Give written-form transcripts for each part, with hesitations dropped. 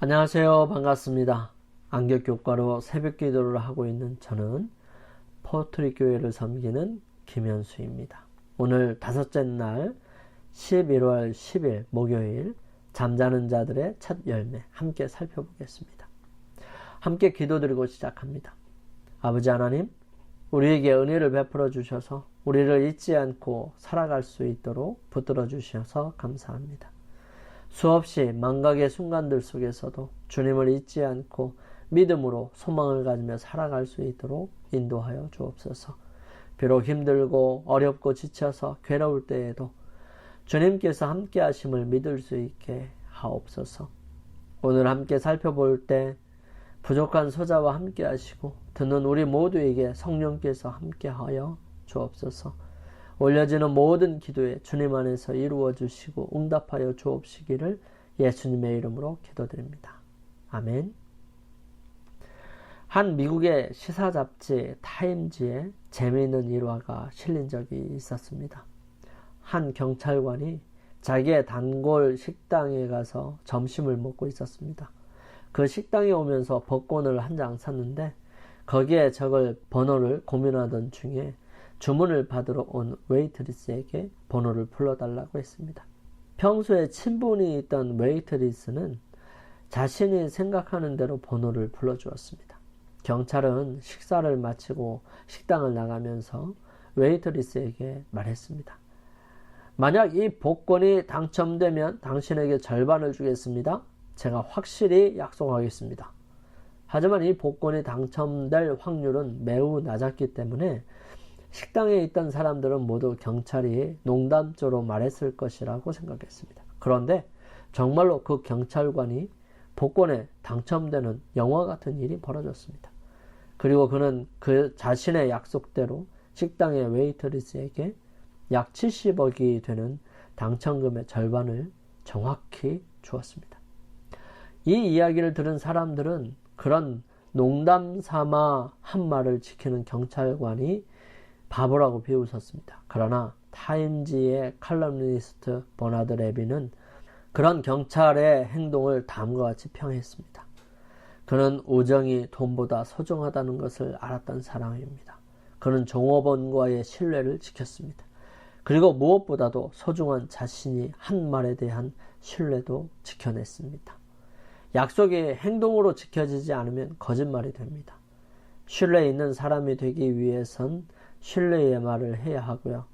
안녕하세요. 반갑습니다. 안격교과로 새벽 기도를 하고 있는 저는 포트리 교회를 섬기는 김현수입니다. 오늘 다섯째 날 11월 10일 목요일 잠자는 자들의 첫 열매 함께 살펴보겠습니다. 함께 기도드리고 시작합니다. 아버지 하나님, 우리에게 은혜를 베풀어 주셔서 우리를 잊지 않고 살아갈 수 있도록 붙들어 주셔서 감사합니다. 수없이 망각의 순간들 속에서도 주님을 잊지 않고 믿음으로 소망을 가지며 살아갈 수 있도록 인도하여 주옵소서. 비록 힘들고 어렵고 지쳐서 괴로울 때에도 주님께서 함께 하심을 믿을 수 있게 하옵소서. 오늘 함께 살펴볼 때 부족한 소자와 함께 하시고 듣는 우리 모두에게 성령께서 함께 하여 주옵소서. 올려지는 모든 기도에 주님 안에서 이루어 주시고 응답하여 주옵시기를 예수님의 이름으로 기도드립니다. 아멘. 한 미국의 시사 잡지 타임지에 재미있는 일화가 실린 적이 있었습니다. 한 경찰관이 자기의 단골 식당에 가서 점심을 먹고 있었습니다. 그 식당에 오면서 복권을 한 장 샀는데 거기에 적을 번호를 고민하던 중에 주문을 받으러 온 웨이트리스에게 번호를 불러달라고 했습니다. 평소에 친분이 있던 웨이트리스는 자신이 생각하는 대로 번호를 불러주었습니다. 경찰은 식사를 마치고 식당을 나가면서 웨이트리스에게 말했습니다. 만약 이 복권이 당첨되면 당신에게 절반을 주겠습니다. 제가 확실히 약속하겠습니다. 하지만 이 복권이 당첨될 확률은 매우 낮았기 때문에 식당에 있던 사람들은 모두 경찰이 농담조로 말했을 것이라고 생각했습니다. 그런데 정말로 그 경찰관이 복권에 당첨되는 영화 같은 일이 벌어졌습니다. 그리고 그는 그 자신의 약속대로 식당의 웨이트리스에게 약 70억이 되는 당첨금의 절반을 정확히 주었습니다. 이 이야기를 들은 사람들은 그런 농담 삼아 한 말을 지키는 경찰관이 바보라고 비웃었습니다. 그러나 타임지의 칼럼니스트 버나드 레비는 그런 경찰의 행동을 다음과 같이 평했습니다. 그는 우정이 돈보다 소중하다는 것을 알았던 사람입니다. 그는 종업원과의 신뢰를 지켰습니다. 그리고 무엇보다도 소중한 자신이 한 말에 대한 신뢰도 지켜냈습니다. 약속이 행동으로 지켜지지 않으면 거짓말이 됩니다. 신뢰 있는 사람이 되기 위해선 신뢰의 말을 해야 하고요.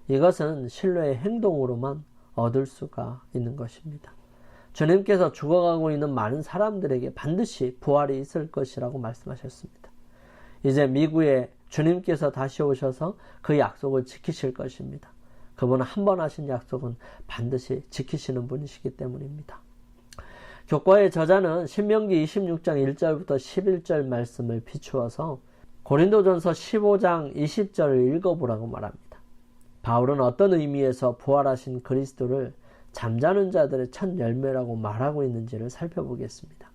이것은 신뢰의 행동으로만 얻을 수가 있는 것입니다. 주님께서 죽어가고 있는 많은 사람들에게 반드시 부활이 있을 것이라고 말씀하셨습니다. 이제 미국에 주님께서 다시 오셔서 그 약속을 지키실 것입니다. 그분은 한 번 하신 약속은 반드시 지키시는 분이시기 때문입니다. 교과의 저자는 신명기 26장 1절부터 11절 말씀을 비추어서 고린도전서 15장 20절을 읽어보라고 말합니다. 바울은 어떤 의미에서 부활하신 그리스도를 잠자는 자들의 첫 열매라고 말하고 있는지를 살펴보겠습니다.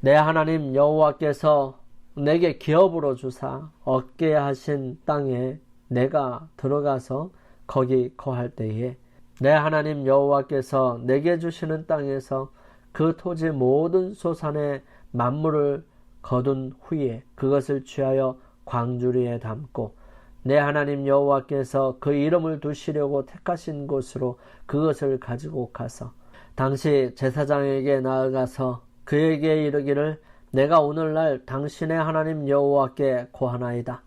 내 하나님 여호와께서 내게 기업으로 주사 얻게 하신 땅에 내가 들어가서 거기 거할 때에 내 하나님 여호와께서 내게 주시는 땅에서 그 토지 모든 소산의 만물을 거둔 후에 그것을 취하여 광주리에 담고 내 하나님 여호와께서 그 이름을 두시려고 택하신 곳으로 그것을 가지고 가서 당시 제사장에게 나아가서 그에게 이르기를 내가 오늘날 당신의 하나님 여호와께 고하나이다.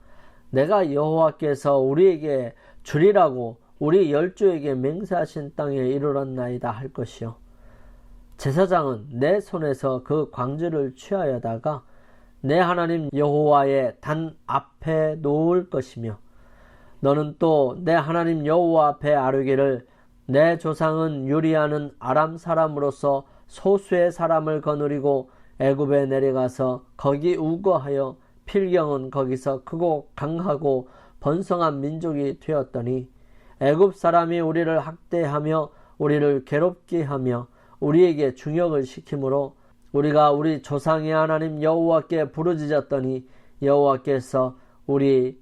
내가 여호와께서 우리에게 주리라고 우리 열조에게 맹세하신 땅에 이르렀나이다 할 것이요. 제사장은 내 손에서 그 광주를 취하여다가 내 하나님 여호와의 단 앞에 놓을 것이며 너는 또 내 하나님 여호와 앞에 아뢰기를 내 조상은 유리하는 아람 사람으로서 소수의 사람을 거느리고 애굽에 내려가서 거기 우거하여 필경은 거기서 크고 강하고 번성한 민족이 되었더니 애굽 사람이 우리를 학대하며 우리를 괴롭게 하며 우리에게 중역을 시키므로 우리가 우리 조상의 하나님 여호와께 부르짖었더니 여호와께서 우리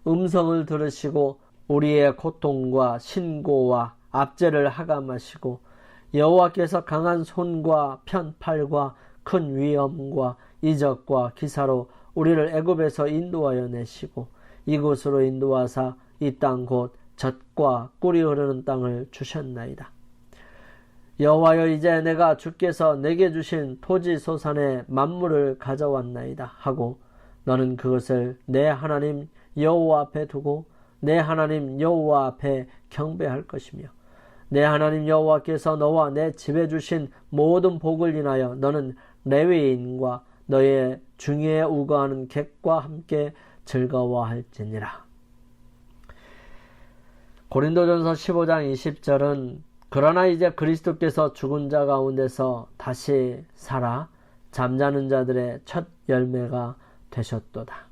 음성을 들으시고 우리의 고통과 신고와 압제를 하감하시고 여호와께서 강한 손과 편팔과 큰 위엄과 이적과 기사로 우리를 애굽에서 인도하여 내시고 이곳으로 인도하사 이 땅 곧 젖과 꿀이 흐르는 땅을 주셨나이다. 여호와여, 이제 내가 주께서 내게 주신 토지 소산의 만물을 가져왔나이다 하고 너는 그것을 내 하나님 여호와 앞에 두고 내 하나님 여호와 앞에 경배할 것이며 내 하나님 여호와께서 너와 내 집에 주신 모든 복을 인하여 너는 레위인과 너의 중에 우거하는 객과 함께 즐거워할지니라. 고린도전서 15장 20절은 그러나 이제 그리스도께서 죽은 자 가운데서 다시 살아 잠자는 자들의 첫 열매가 되셨도다.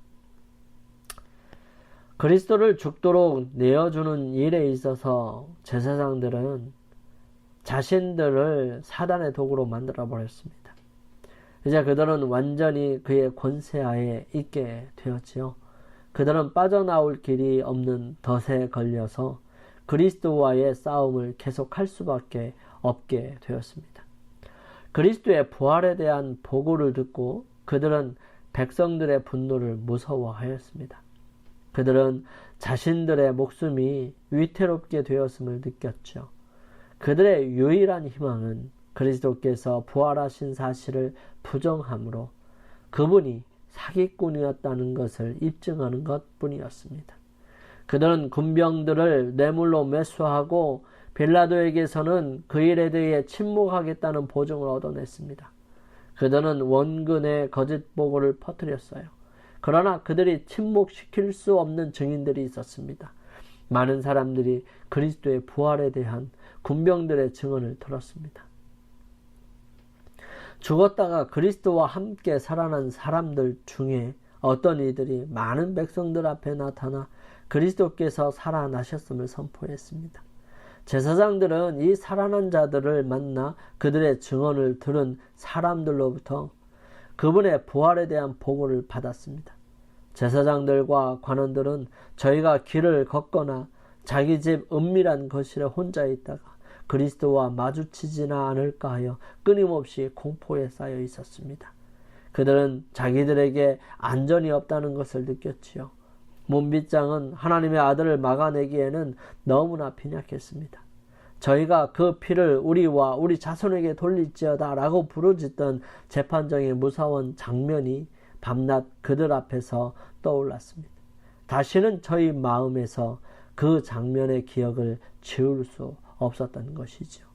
그리스도를 죽도록 내어주는 일에 있어서 제사장들은 자신들을 사단의 도구로 만들어 버렸습니다. 이제 그들은 완전히 그의 권세하에 있게 되었지요. 그들은 빠져나올 길이 없는 덫에 걸려서 그리스도와의 싸움을 계속할 수밖에 없게 되었습니다. 그리스도의 부활에 대한 보고를 듣고 그들은 백성들의 분노를 무서워하였습니다. 그들은 자신들의 목숨이 위태롭게 되었음을 느꼈죠. 그들의 유일한 희망은 그리스도께서 부활하신 사실을 부정함으로 그분이 사기꾼이었다는 것을 입증하는 것뿐이었습니다. 그들은 군병들을 뇌물로 매수하고 빌라도에게서는 그 일에 대해 침묵하겠다는 보증을 얻어냈습니다. 그들은 원근의 거짓 보고를 퍼뜨렸어요. 그러나 그들이 침묵시킬 수 없는 증인들이 있었습니다. 많은 사람들이 그리스도의 부활에 대한 군병들의 증언을 들었습니다. 죽었다가 그리스도와 함께 살아난 사람들 중에 어떤 이들이 많은 백성들 앞에 나타나 그리스도께서 살아나셨음을 선포했습니다. 제사장들은 이 살아난 자들을 만나 그들의 증언을 들은 사람들로부터 그분의 부활에 대한 보고를 받았습니다. 제사장들과 관원들은 저희가 길을 걷거나 자기 집 은밀한 거실에 혼자 있다가 그리스도와 마주치지나 않을까 하여 끊임없이 공포에 쌓여 있었습니다. 그들은 자기들에게 안전이 없다는 것을 느꼈지요. 문빗장은 하나님의 아들을 막아내기에는 너무나 빈약했습니다. 저희가 그 피를 우리와 우리 자손에게 돌릴지어다 라고 부르짖던 재판정의 무서운 장면이 밤낮 그들 앞에서 떠올랐습니다. 다시는 저희 마음에서 그 장면의 기억을 지울 수 없었던 것이죠.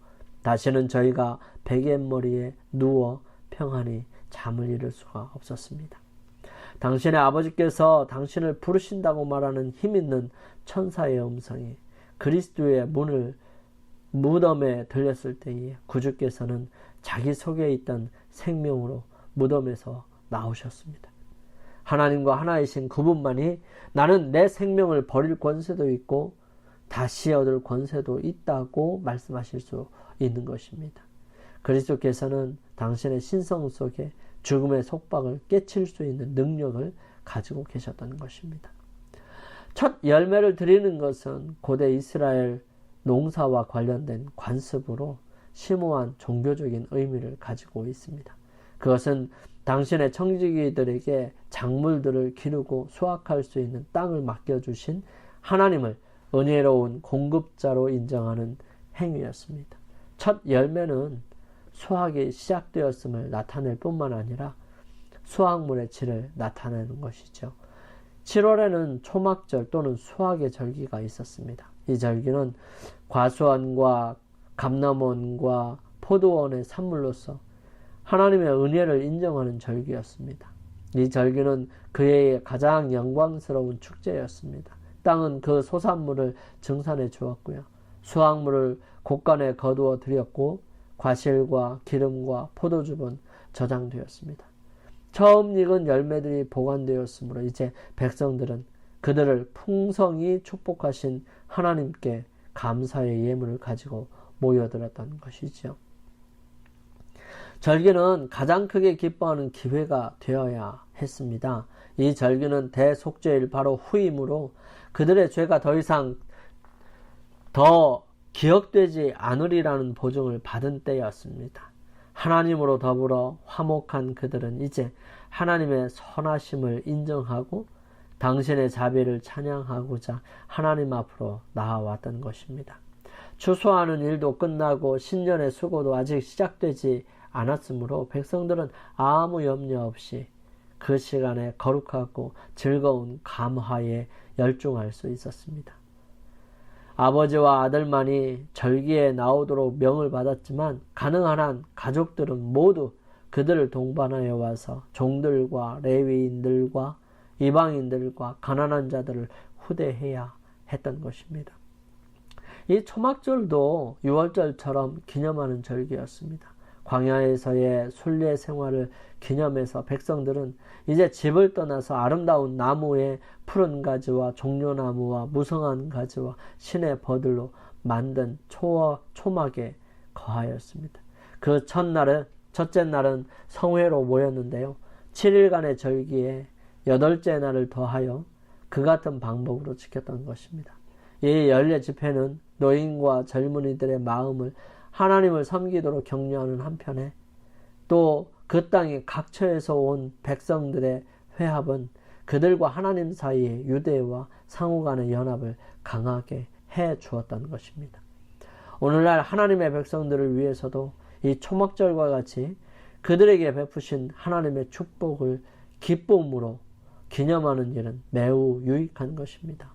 다시는 저희가 베갯머리에 누워 평안히 잠을 이룰 수가 없었습니다. 당신의 아버지께서 당신을 부르신다고 말하는 힘있는 천사의 음성이 그리스도의 무덤에 들렸을 때에 구주께서는 자기 속에 있던 생명으로 무덤에서 나오셨습니다. 하나님과 하나이신 그분만이 나는 내 생명을 버릴 권세도 있고 다시 얻을 권세도 있다고 말씀하실 수 있는 것입니다. 그리스도께서는 당신의 신성 속에 죽음의 속박을 깨칠 수 있는 능력을 가지고 계셨던 것입니다. 첫 열매를 드리는 것은 고대 이스라엘 농사와 관련된 관습으로 심오한 종교적인 의미를 가지고 있습니다. 그것은 당신의 청지기들에게 작물들을 기르고 수확할 수 있는 땅을 맡겨주신 하나님을 은혜로운 공급자로 인정하는 행위였습니다. 첫 열매는 수확이 시작되었음을 나타낼 뿐만 아니라 수확물의 질을 나타내는 것이죠. 7월에는 초막절 또는 수확의 절기가 있었습니다. 이 절기는 과수원과 감람원과 포도원의 산물로서 하나님의 은혜를 인정하는 절기였습니다. 이 절기는 그의 가장 영광스러운 축제였습니다. 땅은 그 소산물을 증산해 주었고요. 수확물을 곳간에 거두어 드렸고 과실과 기름과 포도즙은 저장되었습니다. 처음 익은 열매들이 보관되었으므로 이제 백성들은 그들을 풍성히 축복하신 하나님께 감사의 예물을 가지고 모여들었던 것이죠. 절기는 가장 크게 기뻐하는 기회가 되어야 했습니다. 이 절기는 대속죄일 바로 후임으로 그들의 죄가 더 이상 더 기억되지 않으리라는 보증을 받은 때였습니다. 하나님으로 더불어 화목한 그들은 이제 하나님의 선하심을 인정하고 당신의 자비를 찬양하고자 하나님 앞으로 나아왔던 것입니다. 추수하는 일도 끝나고 신년의 수고도 아직 시작되지 않았으므로 백성들은 아무 염려 없이 그 시간에 거룩하고 즐거운 감화에 열중할 수 있었습니다. 아버지와 아들만이 절기에 나오도록 명을 받았지만 가능한 한 가족들은 모두 그들을 동반하여 와서 종들과 레위인들과 이방인들과 가난한 자들을 후대해야 했던 것입니다. 이 초막절도 유월절처럼 기념하는 절기였습니다. 광야에서의 순례 생활을 기념해서 백성들은 이제 집을 떠나서 아름다운 나무의 푸른 가지와 종려나무와 무성한 가지와 신의 버들로 만든 초막에 거하였습니다. 그 첫째 날은 성회로 모였는데요. 7일간의 절기에 8째 날을 더하여 그 같은 방법으로 지켰던 것입니다. 이 연례 집회는 노인과 젊은이들의 마음을 하나님을 섬기도록 격려하는 한편에 또 그 땅의 각처에서 온 백성들의 회합은 그들과 하나님 사이의 유대와 상호 간의 연합을 강하게 해 주었던 것입니다. 오늘날 하나님의 백성들을 위해서도 이 초막절과 같이 그들에게 베푸신 하나님의 축복을 기쁨으로 기념하는 일은 매우 유익한 것입니다.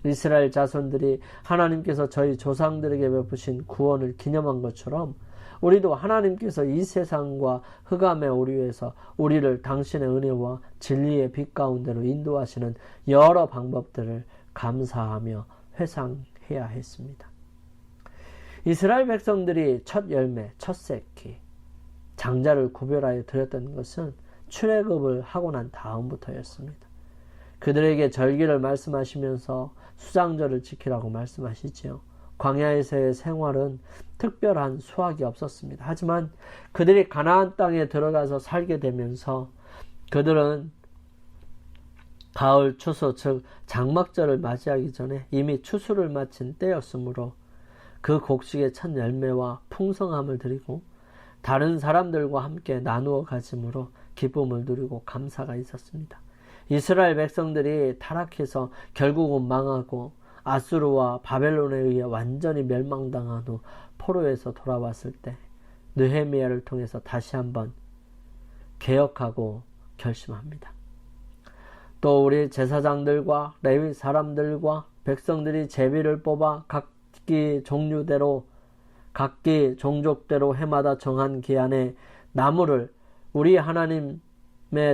이스라엘 자손들이 하나님께서 저희 조상들에게 베푸신 구원을 기념한 것처럼 우리도 하나님께서 이 세상과 흑암의 오류에서 우리를 당신의 은혜와 진리의 빛 가운데로 인도하시는 여러 방법들을 감사하며 회상해야 했습니다. 이스라엘 백성들이 첫 열매, 첫 새끼, 장자를 구별하여 드렸던 것은 출애굽을 하고 난 다음부터였습니다. 그들에게 절기를 말씀하시면서 수장절을 지키라고 말씀하시지요. 광야에서의 생활은 특별한 수확이 없었습니다. 하지만 그들이 가나안 땅에 들어가서 살게 되면서 그들은 가을 추수 즉 장막절을 맞이하기 전에 이미 추수를 마친 때였으므로 그 곡식의 첫 열매와 풍성함을 드리고 다른 사람들과 함께 나누어 가짐으로 기쁨을 누리고 감사가 있었습니다. 이스라엘 백성들이 타락해서 결국은 망하고 아수르와 바벨론에 의해 완전히 멸망당한 후 포로에서 돌아왔을 때 느헤미야를 통해서 다시 한번 개혁하고 결심합니다. 또 우리 제사장들과 레위 사람들과 백성들이 제비를 뽑아 각기 종류대로 각기 종족대로 해마다 정한 기한에 나무를 우리 하나님의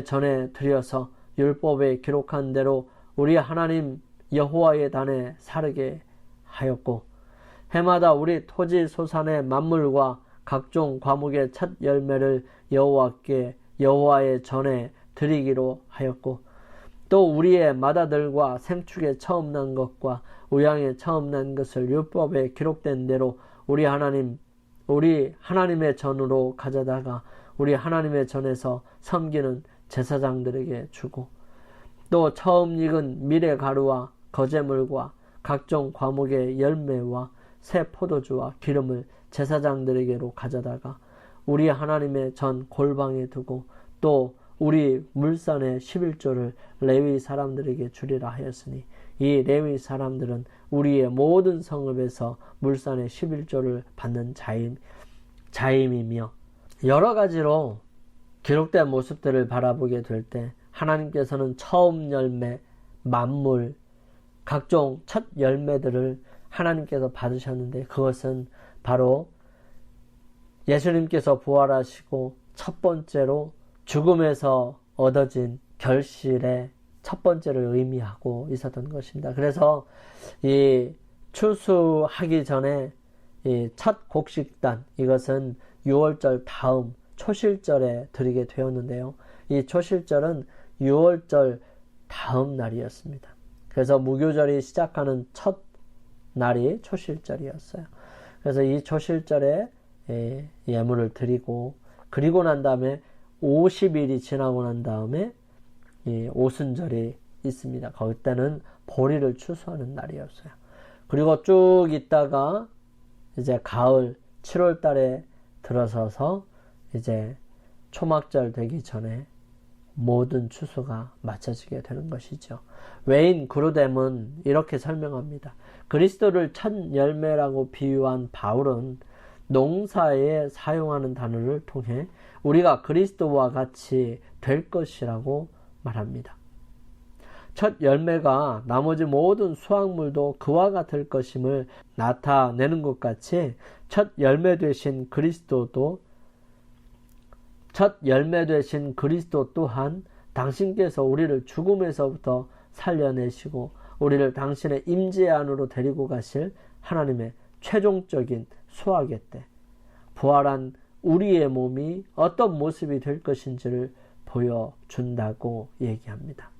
전에 드려서 율법에 기록한 대로 우리 하나님 여호와의 단에 사르게 하였고 해마다 우리 토지 소산의 만물과 각종 과목의 첫 열매를 여호와의 전에 드리기로 하였고 또 우리의 맏아들과 생축에 처음 난 것과 우양에 처음 난 것을 율법에 기록된 대로 우리 하나님의 전으로 가져다가 우리 하나님의 전에서 섬기는 제사장들에게 주고 또 처음 익은 밀의 가루와 거제물과 각종 과목의 열매와 새 포도주와 기름을 제사장들에게로 가져다가 우리 하나님의 전 골방에 두고 또 우리 물산의 11조를 레위 사람들에게 주리라 하였으니 이 레위 사람들은 우리의 모든 성읍에서 물산의 11조를 받는 자임이며 여러 가지로 기록된 모습들을 바라보게 될 때 하나님께서는 처음 열매, 만물, 각종 첫 열매들을 하나님께서 받으셨는데 그것은 바로 예수님께서 부활하시고 첫 번째로 죽음에서 얻어진 결실의 첫 번째를 의미하고 있었던 것입니다. 그래서 이 추수하기 전에 이 첫 곡식단 이것은 6월절 다음 초실절에 드리게 되었는데요. 이 초실절은 6월절 다음 날이었습니다. 그래서 무교절이 시작하는 첫 날이 초실절이었어요. 그래서 이 초실절에 예물을 드리고 그리고 난 다음에 50일이 지나고 난 다음에 이 오순절이 있습니다. 그때는 보리를 추수하는 날이었어요. 그리고 쭉 있다가 이제 가을 7월 달에 들어서서 이제 초막절 되기 전에 모든 추수가 마쳐지게 되는 것이죠. 웨인 그루뎀은 이렇게 설명합니다. 그리스도를 첫 열매라고 비유한 바울은 농사에 사용하는 단어를 통해 우리가 그리스도와 같이 될 것이라고 말합니다. 첫 열매가 나머지 모든 수확물도 그와 같을 것임을 나타내는 것 같이 첫 열매 되신 그리스도 또한 당신께서 우리를 죽음에서부터 살려내시고 우리를 당신의 임재 안으로 데리고 가실 하나님의 최종적인 수확의 때 부활한 우리의 몸이 어떤 모습이 될 것인지를 보여준다고 얘기합니다.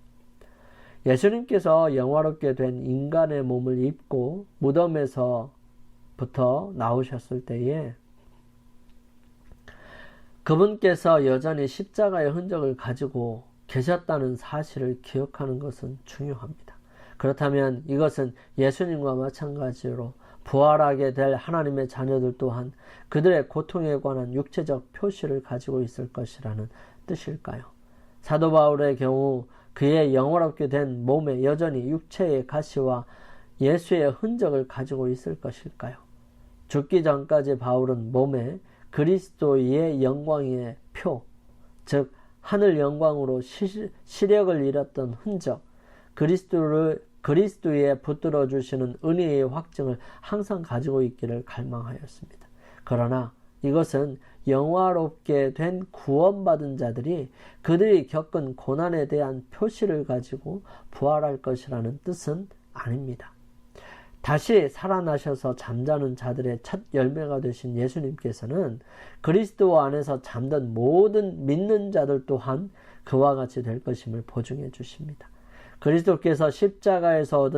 예수님께서 영화롭게 된 인간의 몸을 입고 무덤에서부터 나오셨을 때에 그분께서 여전히 십자가의 흔적을 가지고 계셨다는 사실을 기억하는 것은 중요합니다. 그렇다면 이것은 예수님과 마찬가지로 부활하게 될 하나님의 자녀들 또한 그들의 고통에 관한 육체적 표시를 가지고 있을 것이라는 뜻일까요? 사도 바울의 경우 그의 영원롭게 된 몸에 여전히 육체의 가시와 예수의 흔적을 가지고 있을 것일까요? 죽기 전까지 바울은 몸에 그리스도의 영광의 표, 즉 하늘 영광으로 시력을 잃었던 흔적, 그리스도에 붙들어 주시는 은혜의 확증을 항상 가지고 있기를 갈망하였습니다. 그러나 이것은 영화롭게 된 구원받은 자들이 그들이 겪은 고난에 대한 표시를 가지고 부활할 것이라는 뜻은 아닙니다. 다시 살아나셔서 잠자는 자들의 첫 열매가 되신 예수님께서는 그리스도 안에서 잠든 모든 믿는 자들 또한 그와 같이 될 것임을 보증해 주십니다. 그리스도께서 십자가에서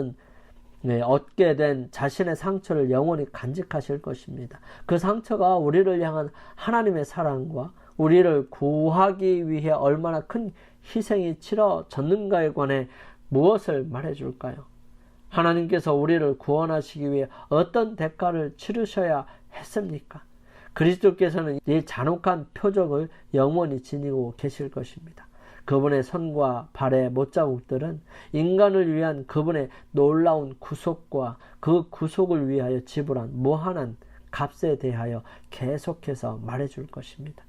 얻게 된 자신의 상처를 영원히 간직하실 것입니다. 그 상처가 우리를 향한 하나님의 사랑과 우리를 구하기 위해 얼마나 큰 희생이 치러졌는가에 관해 무엇을 말해줄까요? 하나님께서 우리를 구원하시기 위해 어떤 대가를 치르셔야 했습니까? 그리스도께서는 이 잔혹한 표적을 영원히 지니고 계실 것입니다. 그분의 손과 발의 못자국들은 인간을 위한 그분의 놀라운 구속과 그 구속을 위하여 지불한 무한한 값에 대하여 계속해서 말해줄 것입니다.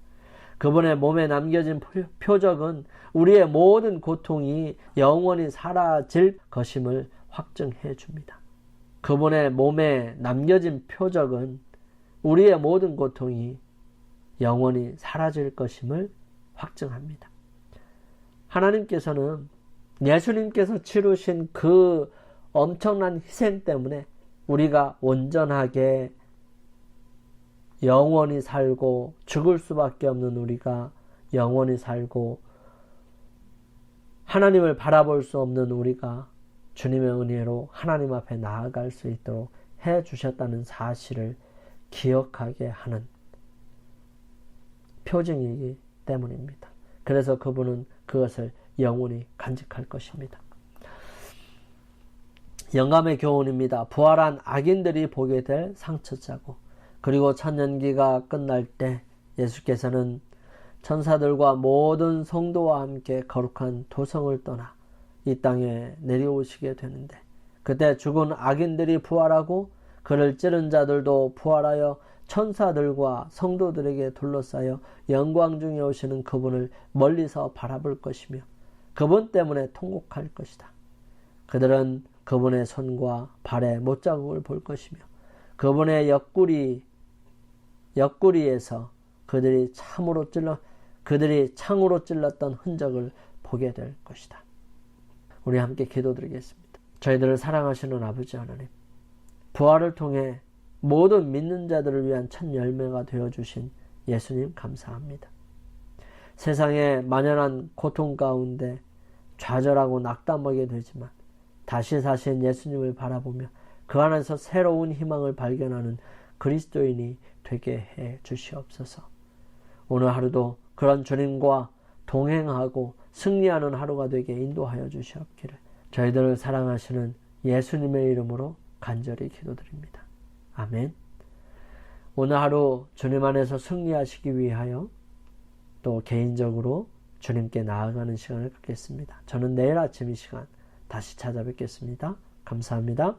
그분의 몸에 남겨진 표적은 우리의 모든 고통이 영원히 사라질 것임을 확증해 줍니다. 그분의 몸에 남겨진 표적은 우리의 모든 고통이 영원히 사라질 것임을 확증합니다. 하나님께서는 예수님께서 치르신 그 엄청난 희생 때문에 우리가 온전하게 영원히 살고 죽을 수밖에 없는 우리가 영원히 살고 하나님을 바라볼 수 없는 우리가 주님의 은혜로 하나님 앞에 나아갈 수 있도록 해주셨다는 사실을 기억하게 하는 표징이기 때문입니다. 그래서 그분은 그것을 영원히 간직할 것입니다. 영감의 교훈입니다. 부활한 악인들이 보게 될 상처자국. 그리고 천년기가 끝날 때 예수께서는 천사들과 모든 성도와 함께 거룩한 도성을 떠나 이 땅에 내려오시게 되는데 그때 죽은 악인들이 부활하고 그를 찌른 자들도 부활하여 천사들과 성도들에게 둘러싸여 영광 중에 오시는 그분을 멀리서 바라볼 것이며 그분 때문에 통곡할 것이다. 그들은 그분의 손과 발의 못자국을 볼 것이며 그분의 옆구리에서 그들이 창으로 찔렀던 흔적을 보게 될 것이다. 우리 함께 기도드리겠습니다. 저희들을 사랑하시는 아버지 하나님, 부활을 통해 모든 믿는 자들을 위한 첫 열매가 되어주신 예수님 감사합니다. 세상의 만연한 고통 가운데 좌절하고 낙담하게 되지만 다시 사신 예수님을 바라보며 그 안에서 새로운 희망을 발견하는 그리스도인이 되게 해 주시옵소서. 오늘 하루도 그런 주님과 동행하고 승리하는 하루가 되게 인도하여 주시옵기를 저희들을 사랑하시는 예수님의 이름으로 간절히 기도드립니다. 아멘. 오늘 하루 주님 안에서 승리하시기 위하여 또 개인적으로 주님께 나아가는 시간을 갖겠습니다. 저는 내일 아침 이 시간 다시 찾아뵙겠습니다. 감사합니다.